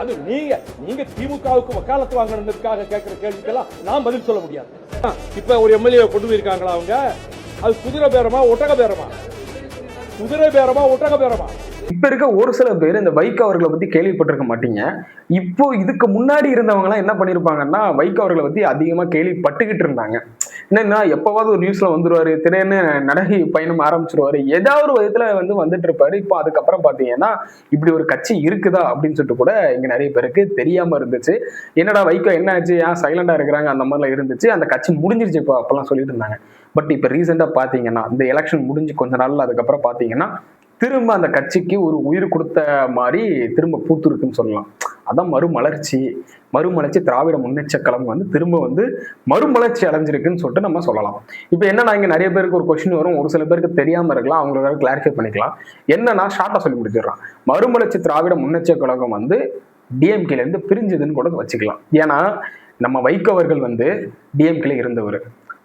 அது நீங்க நீங்க திமுகவுக்கு வக்காலத்து வாங்கினதுக்காக கேட்கிற கேள்விக்கெல்லாம் நான் பதில் சொல்ல முடியாது. இப்ப ஒரு எம்எல்ஏ கொண்டு போயிருக்காங்களா அவங்க? அது குதிரை பேரமா ஒட்டக பேரமா? குதிரை பேரமா ஒட்டக பேரமா? இப்ப இருக்க ஒரு சில பேர் இந்த வைகோ அவர்களை பத்தி கேள்விப்பட்டிருக்க மாட்டீங்க. இப்போ இதுக்கு முன்னாடி இருந்தவங்க எல்லாம் என்ன பண்ணிருப்பாங்கன்னா வைகோ அவர்களை பத்தி அதிகமா கேள்விப்பட்டுக்கிட்டு இருந்தாங்க. என்னன்னா எப்பவாவது ஒரு நியூஸ்ல வந்துருவாரு, திடீர்னு நடிகை பயணம் ஆரம்பிச்சிருவாரு, ஏதாவது ஒரு விதத்துல வந்துட்டு இருப்பாரு. இப்போ அதுக்கப்புறம் பாத்தீங்கன்னா இப்படி ஒரு கட்சி இருக்குதா அப்படின்னு சொல்லிட்டு கூட இங்க நிறைய பேருக்கு தெரியாம இருந்துச்சு. என்னடா வைகோ என்ன ஆச்சு, ஏன் சைலண்டா இருக்கிறாங்க, அந்த மாதிரிலாம் இருந்துச்சு. அந்த கட்சி முடிஞ்சிருச்சு இப்போ அப்பெல்லாம் சொல்லிட்டு இருந்தாங்க. பட் இப்ப ரீசெண்டா பாத்தீங்கன்னா இந்த எலெக்ஷன் முடிஞ்சு கொஞ்ச நாள்ல அதுக்கப்புறம் பாத்தீங்கன்னா திரும்ப அந்த கட்சிக்கு ஒரு உயிர் கொடுத்த மாதிரி திரும்ப பூத்துருக்குன்னு சொல்லலாம். அதான் மறுமலர்ச்சி திராவிட முன்னேற்ற கழகம் திரும்ப மறுமலர்ச்சி அடைஞ்சிருக்குன்னு சொல்லிட்டு நம்ம சொல்லலாம். இப்போ என்னன்னா இங்க நிறைய பேருக்கு ஒரு கொஸ்டின் வரும், ஒரு சில பேருக்கு தெரியாம இருக்கலாம், அவங்களுக்கு கிளாரிஃபை பண்ணிக்கலாம். என்னன்னா ஷார்ட்டா சொல்லி முடிச்சிடறான். மறுமலர்ச்சி திராவிட முன்னேற்ற கழகம் டிஎம்கேல இருந்து பிரிஞ்சதுன்னு கூட வச்சுக்கலாம். ஏன்னா நம்ம வைகோ அவர்கள் டிஎம்கேல இருந்தவர்.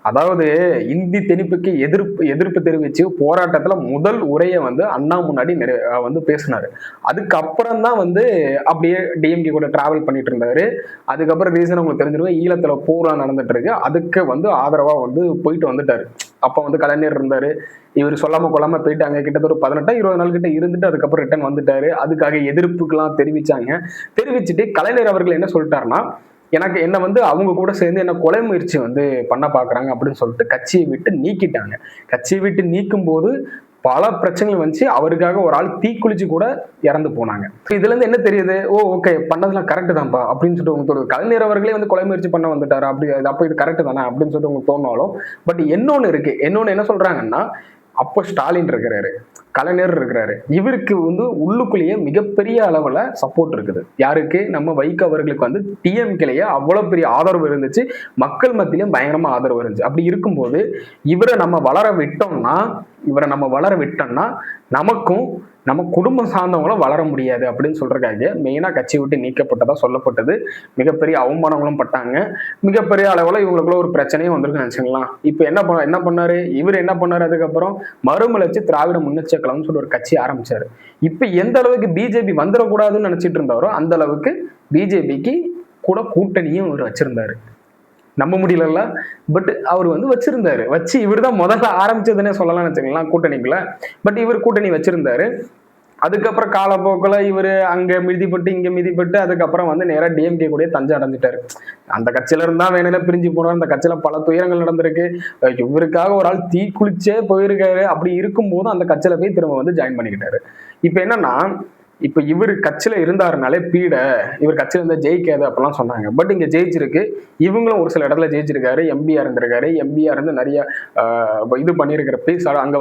அதாவது இந்தி திணிப்புக்கு எதிர்ப்பு தெரிவிச்சு போராட்டத்துல முதல் உரையை அண்ணா முன்னாடி பேசினாரு. அதுக்கப்புறம் தான் அப்படியே டிஎம்கே கூட டிராவல் பண்ணிட்டு இருந்தாரு. அதுக்கப்புறம் ரீசன் உங்களுக்கு தெரிஞ்சிருக்கும், ஈழத்துல போராட்டம் நடந்துட்டு இருக்கு, அதுக்கு ஆதரவா போயிட்டு வந்துட்டாரு. அப்ப கலைஞர் இருந்தாரு, இவர் சொல்லாம கொள்ளாம போயிட்டு அங்க கிட்டத்தட்ட ஒரு 18-20 நாள் கிட்ட இருந்துட்டு அதுக்கப்புறம் ரிட்டர்ன் வந்துட்டாரு. அதுக்காக எதிர்ப்புக்கெல்லாம் தெரிவிச்சுட்டு கலைஞர் அவர்கள் என்ன சொல்லிட்டாருன்னா, எனக்கு என்ன அவங்க கூட சேர்ந்து என்ன கொலை முயற்சி பண்ண பாக்குறாங்க அப்படின்னு சொல்லிட்டு கட்சியை விட்டு நீக்கிட்டாங்க. கட்சியை விட்டு நீக்கும் போது பல பிரச்சனைகள் வந்துச்சு. அவருக்காக ஒரு ஆள் தீக்குளிச்சு கூட இறந்து போனாங்க. இதுல இருந்து என்ன தெரியுது, ஓகே பண்ணதெல்லாம் கரெக்ட் தான்ப்பா அப்படின்னு சொல்லிட்டு உங்களுக்கு கலைஞர் அவர்களே கொலை முயற்சி பண்ண வந்துட்டாரு, அப்படி அப்போ இது கரெக்ட் தானே அப்படின்னு சொல்லிட்டு உங்களுக்கு தோணாலும், பட் இன்னொன்னு இருக்கு. என்ன சொல்றாங்கன்னா, அப்போ ஸ்டாலின் இருக்கிறாரு, கலைஞர் இருக்கிறாரு, இவருக்கு உள்ளுக்குள்ளேயே மிகப்பெரிய அளவுல சப்போர்ட் இருக்குது. யாருக்கு? நம்ம வைகோ அவர்களுக்கு டிஎம்கேலயே அவ்வளவு பெரிய ஆதரவு இருந்துச்சு, மக்கள் மத்தியிலும் பயங்கரமா ஆதரவு இருந்துச்சு. அப்படி இருக்கும்போது இவரை நம்ம வளர விட்டோம்னா நமக்கும் நம்ம குடும்பம் சார்ந்தவங்களும் வளர முடியாது அப்படின்னு சொல்றதுக்காக மெயினா கட்சி விட்டு நீக்கப்பட்டதா சொல்லப்பட்டது. மிகப்பெரிய அவமானங்களும் பட்டாங்க. மிகப்பெரிய அளவுல இவங்களுக்குள்ள ஒரு பிரச்சனையும் வந்திருக்குன்னு நினைச்சுக்கலாம். இப்ப என்ன பண்ணாரு இவர்? என்ன பண்ணாரு? அதுக்கப்புறம் மறுமலர்ச்சி திராவிட முன்னேற்ற கழகம்னு சொல்லி ஒரு கட்சி ஆரம்பிச்சாரு. இப்ப எந்த அளவுக்கு பிஜேபி வந்துடக்கூடாதுன்னு நினைச்சிட்டு இருந்தாரோ அந்த அளவுக்கு பிஜேபிக்கு கூட கூட்டணியும் அவர் வச்சிருந்தாரு. நம்ப முடியல, பட் அவர் வச்சிருந்தாரு. இவர் தான் முதல்ல ஆரம்பிச்சதுன்னே சொல்லலாம்னு வச்சுக்கலாம் கூட்டணிக்குள்ள. பட் இவர் கூட்டணி வச்சிருந்தாரு. அதுக்கப்புறம் காலப்போக்கில் இவர் அங்க மிதிப்பட்டு இங்க மிதிப்பட்டு அதுக்கப்புறம் நேரா டிஎம்கே கூட தஞ்சை அடைஞ்சிட்டாரு. அந்த கட்சியில இருந்தா வேணும்னா பிரிஞ்சு போனார். அந்த கட்சியில பல துயரங்கள் நடந்திருக்கு. இவருக்காக ஒரு ஆள் தீ குளிச்சே போயிருக்காரு. அப்படி இருக்கும்போது அந்த கட்சியில போய் திரும்ப ஜாயின் பண்ணிக்கிட்டாரு. இப்ப என்னன்னா, இப்ப இவர் கட்சியில இருந்தாருனாலே இவர் கட்சியில இருந்தா ஜெயிக்காது அப்படிலாம் சொன்னாங்க. பட் இங்க ஜெயிச்சிருக்கு. இவங்களும் ஒரு சில இடத்துல ஜெயிச்சிருக்காரு. எம்பியா இருந்திருக்காரு. எம்பியா இருந்து நிறைய இது பண்ணியிருக்கிற அங்க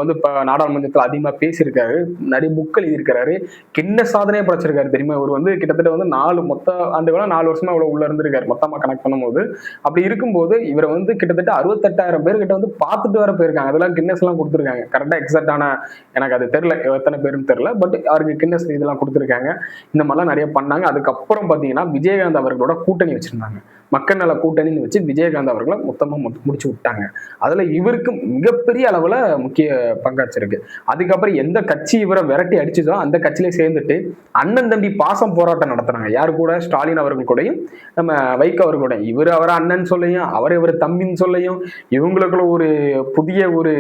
நாடாளுமன்றத்தில் அதிகமா பேசியிருக்காரு. நிறைய புக் எழுதியிருக்காரு. கிண்ண சாதனையை படைச்சிருக்காரு தெரியுமா. இவர் கிட்டத்தட்ட 4 மொத்த ஆண்டுகளா 4 வருஷமா இவ்வளவு உள்ள இருந்திருக்காரு மொத்தமா கனெக்ட் பண்ணும்போது. அப்படி இருக்கும்போது இவரை கிட்டத்தட்ட 68,000 பேர் கிட்ட பார்த்துட்டு வர போயிருக்காங்க. அதெல்லாம் கின்னஸ் எல்லாம் கொடுத்துருக்காங்க. கரெக்டா எக்ஸாக்டான எனக்கு அது தெரியல, எத்தனை பேருன்னு தெரியல. பட் அவருக்கு கின்னஸ் இதெல்லாம் கொடுத்துருக்காங்க. இந்த மாதிரிலாம் நிறைய பண்ணாங்க. அதுக்கப்புறம் பாத்தீங்கன்னா விஜயகாந்த் அவர்களோட கூட்டணி வச்சிருந்தாங்க. மக்கள் நல கூட்டணின்னு வச்சு விஜயகாந்த் அவர்களை மொத்தமா முடிச்சு விட்டாங்க. அதுல இவருக்கு மிகப்பெரிய அளவுல முக்கிய பங்காற்றிருக்கு. அதுக்கப்புறம் எந்த கட்சி இவரை விரட்டி அடிச்சதோ அந்த கட்சியில சேர்ந்துட்டு அண்ணன் தம்பி பாசம் போராட்டம் நடத்துறாங்க. யாரு கூட? ஸ்டாலின் அவர்கள் கூடயும் நம்ம வைகோ அவர்களுடைய. இவர் அவரை அண்ணன் சொல்லையும் இவர் தம்பின்னு சொல்லையும் இவங்களுக்குள்ள ஒரு புதிய ஒரு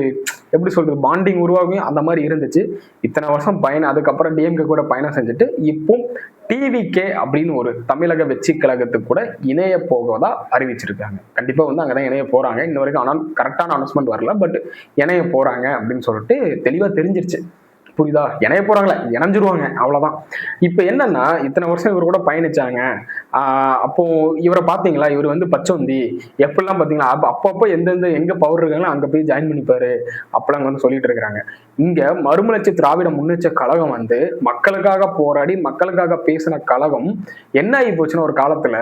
எப்படி சொல்றது பாண்டிங் உருவாகும். அந்த மாதிரி இருந்துச்சு. இத்தனை வருஷம் பயணம். அதுக்கப்புறம் டிஎம்கே கூட பயணம் செஞ்சுட்டு இப்போ டிவிகே அப்படின்னு ஒரு தமிழக வெற்றி கழகத்துக்கு கூட இணைய போவதா அறிவிச்சிருக்காங்க. கண்டிப்பா அங்கதான் இணைய போறாங்க. இன்ன வரைக்கும் கரெக்டான அனௌன்ஸ்மெண்ட் வரல. பட் இணைய போறாங்க அப்படின்னு சொல்லிட்டு தெளிவா தெரிஞ்சிருச்சு. புரியுதா? இணைய போறாங்களா, இணைஞ்சிருவாங்க, அவ்வளவுதான். இப்ப என்னன்னா, இத்தனை வருஷம் இவர் கூட பயணிச்சாங்க. அப்போ இவரை பாத்தீங்களா, இவர் பச்சோந்தி எப்படிலாம் பாத்தீங்களா, அப்பப்போ எங்க பவர் இருக்காங்களோ அங்க போய் ஜாயின் பண்ணிப்பாரு அப்பெல்லாம் சொல்லிட்டு இருக்கிறாங்க. இங்க மறுமலர்ச்சி திராவிட முன்னேற்ற கழகம் மக்களுக்காக போராடி மக்களுக்காக பேசின கழகம் என்ன ஆகி போச்சுன்னா, ஒரு காலத்துல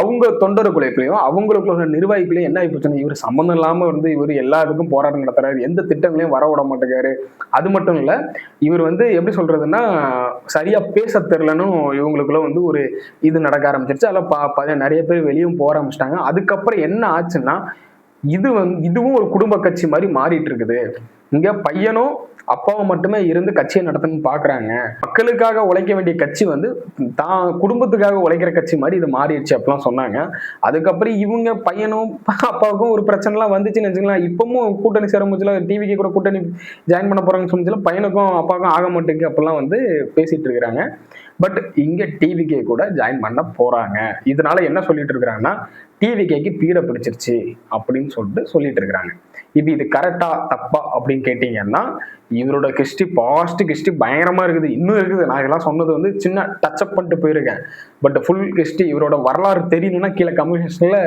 அவங்க தொண்டர்களுக்குள்ளேயும் அவங்களுக்குள்ள நிர்வாகிகளையும் என்ன ஆகி போச்சுன்னா, இவர் சம்மந்தம் இல்லாம இவர் எல்லாத்துக்கும் போராட்டம் நடத்துறாரு, எந்த திட்டங்களையும் வர விட மாட்டேங்காரு. அது மட்டும் இல்ல, இவர் எப்படி சொல்றதுன்னா சரியா பேச தெரியலன்னு இவங்களுக்குள்ள ஒரு இது நடக்க ஆரம்பிச்சிருச்சு. அதில் நிறைய பேர் வெளியும் போக ஆரம்பிச்சிட்டாங்க. அதுக்கப்புறம் என்ன ஆச்சுன்னா, இதுவும் ஒரு குடும்ப கட்சி மாதிரி மாறிட்டு இருக்குது. இங்க பையனும் அப்பாவும் மட்டுமே இருந்து கட்சியை நடத்தணும்னு பாக்குறாங்க. மக்களுக்காக உழைக்க வேண்டிய கட்சி வந்து தான் குடும்பத்துக்காக உழைக்கிற கட்சி மாதிரி இது மாறிடுச்சு அப்படிலாம் சொன்னாங்க. அதுக்கப்புறம் இவங்க பையனும் அப்பாவுக்கும் ஒரு பிரச்சனை எல்லாம் வந்துச்சுன்னு வச்சுக்கலாம். இப்பவும் கூட்டணி சேர முடியல, டிவிக்கு கூட கூட்டணி ஜாயின் பண்ண போறாங்கன்னு சொன்னா பையனுக்கும் அப்பாவுக்கும் ஆக மாட்டேங்குது அப்படிலாம் வந்து பேசிட்டு இருக்கிறாங்க. பட் இங்க டிவிகே கூட ஜாயின் பண்ண போறாங்க. இதனால என்ன சொல்லிட்டு இருக்கிறாங்கன்னா, டிவிகேக்கு பீட பிடிச்சிருச்சு அப்படின்னு சொல்லிட்டு இருக்கிறாங்க. இப்ப இது கரெக்டா தப்பா அப்படின்னு கேட்டீங்கன்னா, இவரோட பாஸ்ட் ஹிஸ்டரி பயங்கரமா இருக்குது, இன்னும் இருக்குது. நான் இதெல்லாம் சொன்னது வந்து சின்ன டச் அப் பண்ணிட்டு போயிருக்கேன். பட் ஃபுல் ஹிஸ்டரி இவரோட வரலாறு தெரியணும்னா கீழே கம்யூனிஸ்ட்ல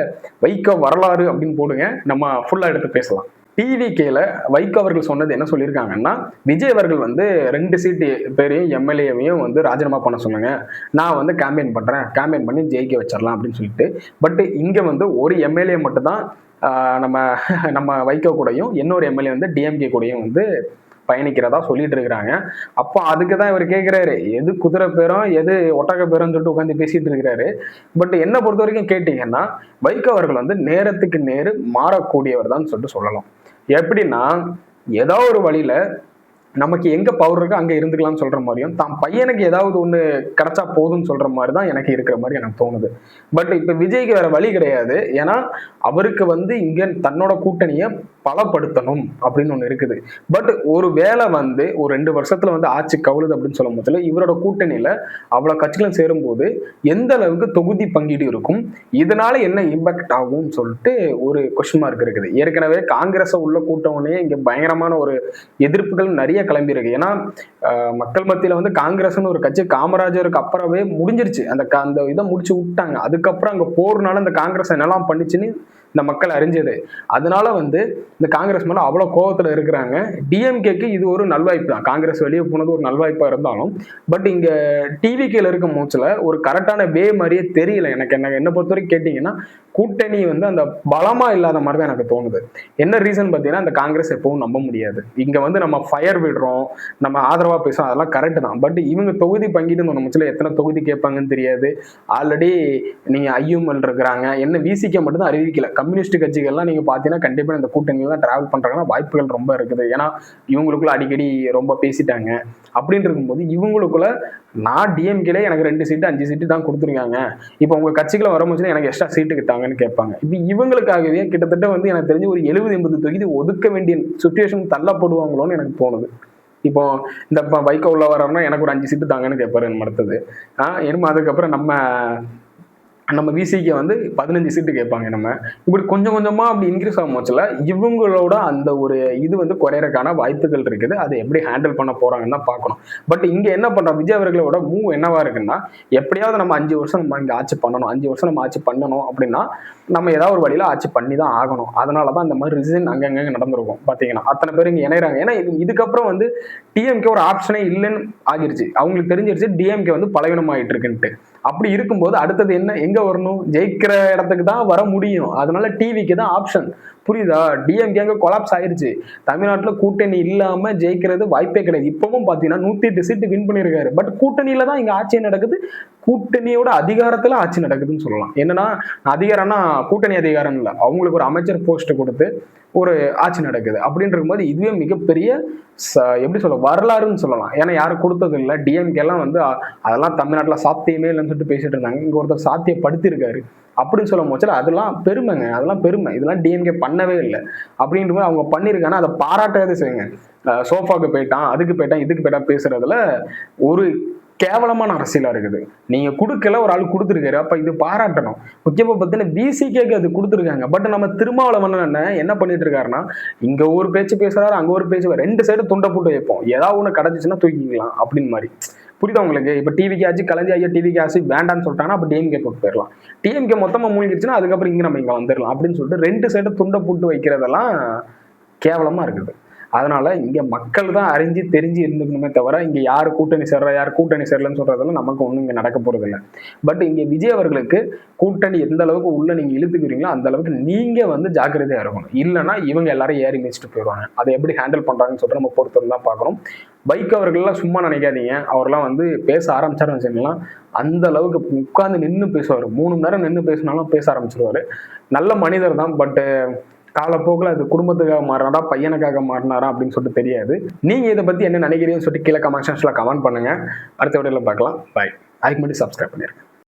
வைகோ வரலாறு அப்படின்னு போடுங்க, நம்ம ஃபுல்லா எடுத்து பேசலாம். டிவிகேல வைகோ அவர்கள் சொன்னது என்ன சொல்லியிருக்காங்கன்னா, விஜய் அவர்கள் வந்து 2 சீட்டு பேரையும் எம்எல்ஏவையும் வந்து ராஜினாமா பண்ண சொன்னாங்க. நான் வந்து கேம்பெயின் பண்றேன், கேம்பெயின் பண்ணி ஜெயிக்க வச்சிடலாம் அப்படின்னு சொல்லிட்டு. பட் இங்க வந்து ஒரு எம்எல்ஏ மட்டும் தான் நம்ம நம்ம வைகோ கூடயும், இன்னொரு எம்எல்ஏ வந்து டிஎம்கே கூடயும் வந்து பயணிக்கிறதா சொல்லிட்டு இருக்கிறாங்க. அப்போ அதுக்கு தான் இவர் கேட்கிறாரு, எது குதிரை பேரம் எது ஒட்டக பேரம்னு சொல்லிட்டு உட்காந்து பேசிட்டு இருக்கிறாரு. பட் என்ன பொறுத்த வரைக்கும் கேட்டீங்கன்னா, வைகோ அவர்கள் வந்து நேரத்துக்கு நேரு மாறக்கூடியவர் தான் சொல்லிட்டு சொல்லலாம். எப்படின்னா, ஏதோ ஒரு வழியில நமக்கு எங்க பவர் இருக்கோ அங்க இருந்துக்கலாம்னு சொல்ற மாதிரியும், தான் பையனுக்கு ஏதாவது ஒண்ணு கிடைச்சா போதும்னு சொல்ற மாதிரி தான் எனக்கு இருக்கிற மாதிரி எனக்கு தோணுது. பட் இப்ப விஜய்க்கு வேற வழி கிடையாது. ஏன்னா அவருக்கு வந்து இங்க தன்னோட கூட்டணியை பலப்படுத்தணும் அப்படின்னு ஒண்ணு இருக்குது. பட் ஒரு வேலை வந்து ஒரு 2 வருஷத்துல வந்து ஆட்சி கவுளுது அப்படின்னு சொல்லும் போதுல இவரோட கூட்டணியில அவ்வளவு கட்சிகளும் சேரும் போது எந்த அளவுக்கு தொகுதி பங்கீடு இருக்கும், இதனால என்ன இம்பாக்ட் ஆகும்னு சொல்லிட்டு ஒரு கொஸ்டின் மார்க் இருக்குது. ஏற்கனவே காங்கிரஸ் உள்ள கூட்டணே இங்க பயங்கரமான ஒரு எதிர்ப்புகள் நிறைய கிளம்பி இருக்கு. ஏன்னா மக்கள் மத்தியில வந்து காங்கிரஸ்னு ஒரு கட்சி காமராஜருக்கு அப்புறமே முடிஞ்சிருச்சு, அந்த இதை முடிச்சு விட்டாங்க. அதுக்கப்புறம் அங்க போறதுனால இந்த காங்கிரஸ் என்னெல்லாம் பண்ணிச்சுன்னு இந்த மக்கள் அறிஞ்சது. அதனால வந்து இந்த காங்கிரஸ் மேல அவ்வளவு கோபத்துல இருக்கிறாங்க. டிஎம்கேக்கு இது ஒரு நல்வாய்ப்பு தான், காங்கிரஸ் வெளியே போனது ஒரு நல்வாய்ப்பா இருந்தாலும். பட் இங்க டிவிகேல இருக்க மூச்சுல ஒரு கரெக்டான வே மாதிரியே தெரியல எனக்கு. என்ன பொறுத்த வரைக்கும் கேட்டீங்கன்னா, கூட்டணி வந்து அந்த பலமா இல்லாத மாதிரி தான் எனக்கு தோணுது. என்ன ரீசன் பார்த்தீங்கன்னா, இந்த காங்கிரஸ் எப்பவும் நம்ப முடியாது. இங்க வந்து நம்ம ஃபயர் விடுறோம், நம்ம ஆதரவா பேசுறோம், அதெல்லாம் கரெக்ட் தான். பட் இவங்க தொகுதி பங்கீடு முச்சில எத்தனை தொகுதி கேட்பாங்கன்னு தெரியாது. ஆல்ரெடி நீங்க ஐயூஎம்எல் இருக்கிறாங்க, என்ன விசிக்க மட்டும் தான் அறிவிக்கல. கம்யூனிஸ்ட் கட்சிகள்லாம் நீங்க பாத்தீங்கன்னா கண்டிப்பா இந்த கூட்டணியில தான் டிராவல் பண்றாங்கன்னா வாய்ப்புகள் ரொம்ப இருக்குது. ஏன்னா இவங்களுக்குள்ள அடிக்கடி ரொம்ப பேசிட்டாங்க. அப்படின்னு இருக்கும்போது இவங்களுக்குள்ள நான் டிஎம்கேல எனக்கு 2 சீட்டு 5 சீட்டு தான் கொடுத்துருக்காங்க, இப்போ உங்க கட்சிகளை வரும்போது எனக்கு எக்ஸ்ட்ரா சீட்டுக்கு தாங்கன்னு கேட்பாங்க. இப்போ இவங்களுக்காகவே கிட்டத்தட்ட வந்து எனக்கு தெரிஞ்சு ஒரு 70-80 தொகுதி ஒதுக்க வேண்டிய சுச்சுவேஷன் தள்ளப்படுவாங்களோன்னு எனக்கு தோணுது. இப்போ இந்த வைகோ உள்ள வர்றோம்னா எனக்கு ஒரு 5 சீட்டு தாங்கன்னு கேட்பாரு அடுத்தது. இனிமே அதுக்கப்புறம் நம்ம விசிக்கு வந்து 15 சீட்டு கேட்பாங்க. நம்ம இப்படி கொஞ்சம் கொஞ்சமா அப்படி இன்க்ரீஸ் ஆகும்போதுல இவங்களோட அந்த ஒரு இது வந்து குறையறதுக்கான வாய்ப்புகள் இருக்குது. அதை எப்படி ஹேண்டில் பண்ண போறாங்கன்னு தான் பார்க்கணும். பட் இங்க என்ன பண்றோம், விஜய் அவர்களோட மூவ் என்னவா இருக்குன்னா, எப்படியாவது நம்ம 5 வருஷம் நம்ம இங்க ஆட்சி பண்ணணும், 5 வருஷம் நம்ம ஆட்சி பண்ணணும் அப்படின்னா நம்ம ஏதாவது ஒரு வழியில ஆட்சி பண்ணி தான் ஆகணும். அதனாலதான் இந்த மாதிரி ரிசைன் அங்கங்க நடந்திருக்கும். பாத்தீங்கன்னா அத்தனை பேர் இங்க இணைறாங்க. ஏன்னா இதுக்கப்புறம் வந்து டிஎம்கே ஒரு ஆப்ஷனே இல்லைன்னு ஆகிருச்சு. அவங்களுக்கு தெரிஞ்சிருச்சு டிஎம்கே வந்து பலவீனம் ஆயிட்டு இருக்குன்ட்டு. அப்படி இருக்கும்போது அடுத்தது என்ன, எங்க வரணும், ஜெயிக்கிற இடத்துக்கு தான் வர முடியும். அதனால டிவிக்கு தான் ஆப்ஷன். புரியுதா? டிஎம்கே கொலாப்ஸ் ஆயிருச்சு. தமிழ்நாட்டுல கூட்டணி இல்லாம ஜெயிக்கிறது வாய்ப்பே கிடையாது. இப்பவும் பாத்தீங்கன்னா 108 சீட்டு வின் பண்ணிருக்காரு. பட் கூட்டணியில தான் இங்க ஆட்சி நடக்குது, கூட்டணியோட அதிகாரத்துல ஆட்சி நடக்குதுன்னு சொல்லலாம். என்னன்னா அதிகாரம்னா கூட்டணி அதிகாரம் இல்ல, அவங்களுக்கு ஒரு அமைச்சர் போஸ்ட் கொடுத்து ஒரு ஆட்சி நடக்குது. அப்படின்னு இருக்கும்போது இதுவே மிகப்பெரிய எப்படி சொல்ல வரலாறுன்னு சொல்லலாம். ஏன்னா யாரும் கொடுத்தது இல்லை. டிஎம்கே எல்லாம் வந்து அதெல்லாம் தமிழ்நாட்டுல சாத்தியமே இல்லைன்னு சொல்லிட்டு பேசிட்டு இருந்தாங்க. இங்க ஒருத்தர் சாத்தியப்படுத்தி இருக்காரு அப்படின்னு சொல்லும் போச்சு அதெல்லாம் பெருமைங்க, அதெல்லாம் பெருமை. இதெல்லாம் டிஎம்கே பண்ணவே இல்லை. அப்படின்ற போது அவங்க பண்ணிருக்காங்கன்னா அதை பாராட்டவே செய்யுங்க. சோஃபாக்கு போயிட்டான், அதுக்கு போயிட்டான், இதுக்கு போயிட்டான் பேசுறதுல ஒரு கேவலமான அரசியலா இருக்குது. நீங்க கொடுக்கல, ஒரு ஆள் கொடுத்துருக்காரு, அப்ப இது பாராட்டணும். முக்கியமா பார்த்தீங்கன்னா பிசிகேக்கு அது கொடுத்துருக்காங்க. பட் நம்ம திருமாவளவன் என்ன பண்ணிட்டு இருக்காருன்னா, இங்க ஒரு பேச்சு பேசுறாரு, அங்க ஒரு பேச்சு, 2 சைடு துண்டை போட்டு வைப்போம், ஏதாவது ஒண்ணு கிடைச்சிச்சுன்னா தூக்கிக்கலாம் அப்படின்னு மாதிரி. புரியுதா உங்களுக்கு? இப்ப டிவிக்கு ஆச்சு கலைஞர் ஐயா டிவிக்கு ஆச்சு வேண்டான்னு சொல்லிட்டாங்கன்னா அப்ப டிஎம்கே போட்டு போயிடலாம். டிஎம்கே மொத்தமா மூழ்கிடுச்சுன்னா அதுக்கப்புறம் இங்க நம்ம இங்க வந்துடலாம் அப்படின்னு சொல்லிட்டு 2 சைடு துண்டை போட்டு வைக்கிறதெல்லாம் கேவலமா இருக்குது. அதனால இங்க மக்கள் தான் அறிஞ்சு தெரிஞ்சு இருந்துக்கணுமே தவிர இங்க யாரு கூட்டணி சேர்ற யாரு கூட்டணி சேரலன்னு சொல்றதெல்லாம் நமக்கு ஒண்ணும் இங்க நடக்க போறது இல்லை. பட் இங்க விஜய் அவர்களுக்கு கூட்டணி எந்த அளவுக்கு உள்ள நீங்க இழுத்துக்கிறீங்களோ அந்த அளவுக்கு நீங்க வந்து ஜாக்கிரதையா இருக்கணும். இல்லைன்னா இவங்க எல்லாரும் ஏறி மிதிச்சுட்டு போயிடுவாங்க. அதை எப்படி ஹேண்டில் பண்றாங்கன்னு சொல்லிட்டு நம்ம பொறுத்தவரை தான் பார்க்கணும். வைகோ அவர்கள்லாம் சும்மா நினைக்காதீங்க, அவர்லாம் வந்து பேச ஆரம்பிச்சாருன்னு வச்சுக்கலாம், அந்த அளவுக்கு உட்கார்ந்து நின்று பேசுவார். 3 மணி நேரம் நின்று பேசினாலும் பேச ஆரம்பிச்சிருவாரு. நல்ல மனிதர் தான். பட் காலப்போக்கில் அது குடும்பத்துக்காக மாறினாரா பையனுக்காக மாறினாரா அப்படின்னு சொல்லிட்டு தெரியாது. நீங்க இதை பத்தி என்ன நினைக்கிறீங்கன்னு சொல்லிட்டு கீழே கமெண்ட் செக்ஷன்ல கமெண்ட் பண்ணுங்க. அடுத்த வீடியோல பார்க்கலாம். பாய். அதுக்கு முன்னாடி சப்ஸ்கிரைப் பண்ணிருக்கேன்.